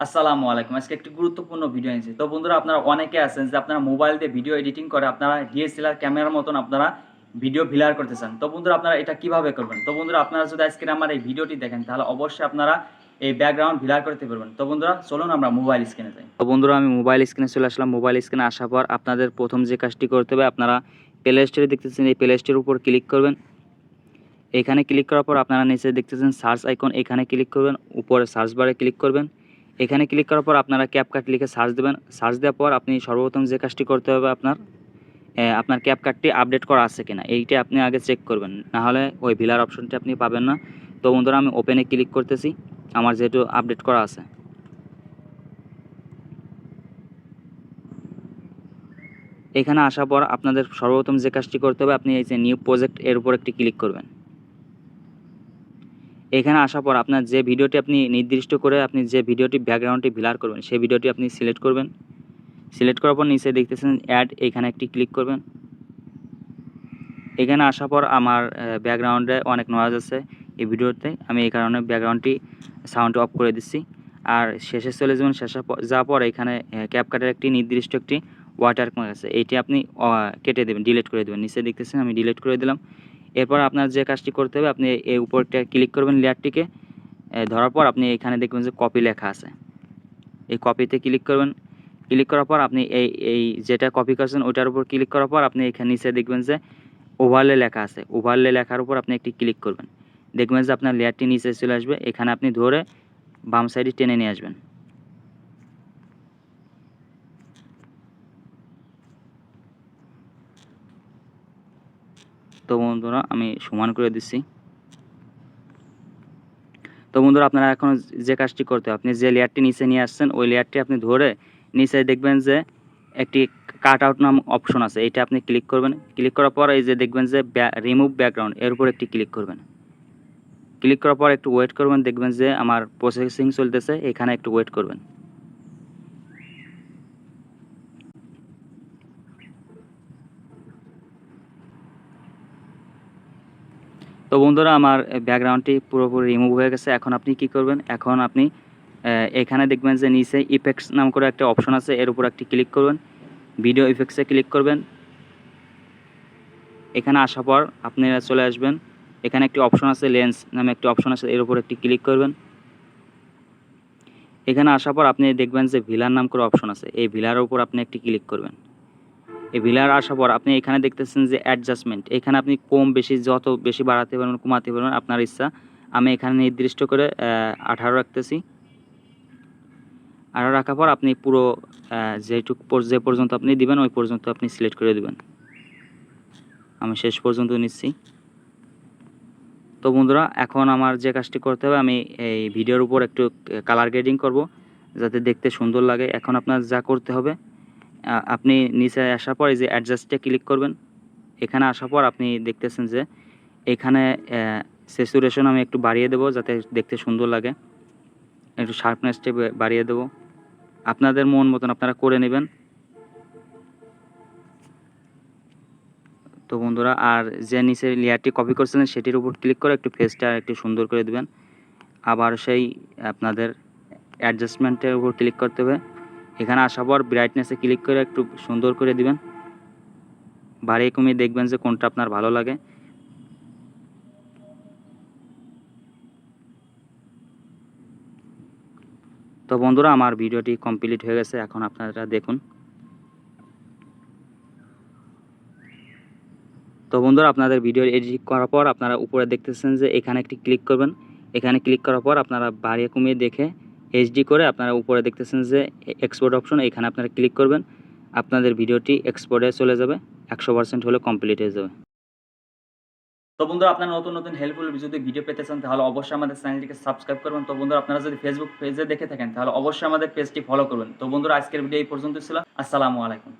আসসালামু আলাইকুম। আজকে একটি গুরুত্বপূর্ণ ভিডিও এনেছি। তো বন্ধুরা আপনারা অনেকে আছেন যে আপনারা মোবাইল দিয়ে ভিডিও এডিটিং করে আপনারা ডিএসএলআর ক্যামেরার মতন আপনারা ভিডিও ব্লার করতে চান। তো বন্ধুরা আপনারা এটা কিভাবে করবেন? তো বন্ধুরা আপনারা যদি আজকের আমার এই ভিডিওটি দেখেন তাহলে অবশ্যই আপনারা এই ব্যাকগ্রাউন্ড ব্লার করতে পারবেন। তো বন্ধুরা চলুন আমরা মোবাইল স্ক্রিনে যাই। তো বন্ধুরা আমি মোবাইল স্ক্রিনে চলে আসলাম। মোবাইল স্ক্রিনে আসার পর আপনাদের প্রথম যে কাজটি করতে হবে আপনারা প্লে স্টোরে দেখতেছেন এই প্লে স্টোরের উপর ক্লিক করবেন। এখানে ক্লিক করার পর আপনারা নিচে দেখতেছেন সার্চ আইকন এখানে ক্লিক করবেন। উপরে সার্চ বারে ক্লিক করবেন। এখানে ক্লিক করার পর আপনারা ক্যাপকাট লিখে সার্চ দেবেন। সার্চ দেওয়ার পর আপনি সর্বপ্রথম যে কাজটি করতে হবে আপনার ক্যাপকাটটি আপডেট করা আছে কিনা এইটা আপনি আগে চেক করবেন, না হলে ওই ভিলার অপশনটি আপনি পাবেন না। তো বন্ধুরা আমি ওপেনে ক্লিক করতেছি আমার যেহেতু আপডেট করা আছে। এখানে আসার পর আপনাদের সর্বপ্রথম যে কাজটি করতে হবে আপনি এই যে নিউ প্রজেক্ট এর উপর একটি ক্লিক করবেন। এখানে আসার পর আপনার যে ভিডিওটি আপনি নির্দিষ্ট করে আপনি যে ভিডিওটি ব্যাকগ্রাউন্ডটি ব্লার করবেন সেই ভিডিওটি আপনি সিলেক্ট করবেন। সিলেক্ট করার পর নিচে দেখতেছেন অ্যাড, এখানে একটি ক্লিক করবেন। এখানে আসার পর আমার ব্যাকগ্রাউন্ডে অনেক নয়েজ আছে এই ভিডিওতে, আমি এই কারণে ব্যাকগ্রাউন্ডটি সাউন্ড অফ করে দিচ্ছি। আর শেষে চলে যাবেন। শেষে যাওয়ার পর এখানে ক্যাপকাটের একটি নির্দিষ্ট একটি ওয়াটারমার্ক আছে, এইটি আপনি কেটে দেবেন, ডিলিট করে দেবেন। নিচে দেখতেছেন আমি ডিলিট করে দিলাম। এরপর আপনার যে কাজটি করতে হবে আপনি এই উপরটা ক্লিক করবেন লেয়ারটিকে, ধরার পর আপনি এখানে দেখবেন যে কপি লেখা আছে, এই কপিতে ক্লিক করবেন। ক্লিক করার পর আপনি এই যেটা কপি করছেন ওইটার উপর ক্লিক করার পর আপনি এখানে নিচে দেখবেন যে ওভারলে লেখা আছে, ওভারলে লেখার উপর আপনি একটি ক্লিক করবেন। দেখবেন যে আপনার লেয়ারটি নিচে চলে আসবে, এখানে আপনি ধরে বাম সাইডে টেনে নিয়ে আসবেন। তো বন্ধুরা আমি সমান করে দিচ্ছি। তো বন্ধুরা আপনারা এখন যে কাজটি করতে হবে আপনি যে লেয়ারটি নিচে নিয়ে আসছেন ওই লেয়ারটি আপনি ধরে নিচে দেখবেন যে একটি কাট আউট নাম অপশন আছে, এইটা আপনি ক্লিক করবেন। ক্লিক করার পর এই যে দেখবেন যে রিমুভ ব্যাকগ্রাউন্ড এর উপর একটি ক্লিক করবেন। ক্লিক করার পর একটু ওয়েট করবেন, দেখবেন যে আমার প্রসেসিং চলতেছে, এখানে একটু ওয়েট করবেন। তো বন্ধুরা আমার ব্যাকগ্রাউন্ডটি পুরোপুরি রিমুভ হয়ে গেছে। এখন আপনি কি করবেন, এখন আপনি এখানে দেখবেন যে নিচে ইফেক্টস নাম করে একটা অপশন আছে, এর উপর একটি ক্লিক করবেন। ভিডিও ইফেক্টসে ক্লিক করবেন। এখানে আসার পর আপনারা চলে আসবেন, এখানে একটি অপশন আছে লেন্স নামে একটি অপশন আছে, এর উপর একটি ক্লিক করবেন। এখানে আসার পর আপনি দেখবেন যে ভিলার নাম করে অপশন আছে, এই ভিলার উপর আপনি একটি ক্লিক করবেন। এই ভিলার আসার পর আপনি এখানে দেখতেছেন যে অ্যাডজাস্টমেন্ট, এখানে আপনি কম বেশি যত বেশি বাড়াতে পারবেন কমাতে পারবেন আপনার ইচ্ছা। আমি এখানে নির্দিষ্ট করে 18 রাখতেছি। 18 রাখার পর আপনি পুরো যে পর্যন্ত আপনি দিবেন ওই পর্যন্ত আপনি সিলেক্ট করে দিবেন। আমি শেষ পর্যন্ত নিচ্ছি। তো বন্ধুরা এখন আমার যে কাজটি করতে হবে আমি এই ভিডিওর উপর একটু কালার গ্রেডিং করব যাতে দেখতে সুন্দর লাগে। এখন আপনার যা করতে হবে আপনি নিচে আসার পর এই যে অ্যাডজাস্টে ক্লিক করবেন। এখানে আসার পর আপনি দেখতেছেন যে এখানে স্যাচুরেশন আমি একটু বাড়িয়ে দেবো যাতে দেখতে সুন্দর লাগে, একটু শার্পনেসটা বাড়িয়ে দেবো। আপনাদের মন মতন আপনারা করে নেবেন। তো বন্ধুরা আর যে নিচে লেয়ারটি কপি করছিলেন সেটির উপর ক্লিক করে একটু ফেসটা একটু সুন্দর করে দেবেন। আবার সেই আপনাদের অ্যাডজাস্টমেন্টের উপর ক্লিক করতে হবে। এখানে আসার পর ব্রাইটনেসে ক্লিক করে একটু সুন্দর করে দিবেন, বাড়িয়ে কমিয়ে দেখবেন যে কোনটা আপনার ভালো লাগে। তো বন্ধুরা আমার ভিডিওটি কমপ্লিট হয়ে গেছে, এখন আপনারা দেখুন। তো বন্ধুরা আপনাদের ভিডিও এডিট করার পর আপনারা উপরে দেখতেছেন যে এখানে একটি ক্লিক করবেন। এখানে ক্লিক করার পর আপনারা বাড়িয়ে কমিয়ে দেখে এইচডি করে আপনারা উপরে দেখতেছেন যে এক্সপোর্ট অপশন, এখানে আপনারা ক্লিক করবেন। আপনাদের ভিডিওটি এক্সপোর্টে চলে যাবে, 100% হলে কমপ্লিট হয়ে যাবে। তো বন্ধুরা আপনারা নতুন নতুন হেল্পফুল যদি ভিডিও পেতে চান তাহলে অবশ্যই আমাদের চ্যানেলটিকে সাবস্ক্রাইব করবেন। তো বন্ধুরা আপনারা যদি ফেসবুক পেজে দেখে থাকেন তাহলে অবশ্যই আমাদের পেজটি ফলো করবেন। তো বন্ধুরা আজকের ভিডিও এই পর্যন্ত ছিল। আসসালামু আলাইকুম।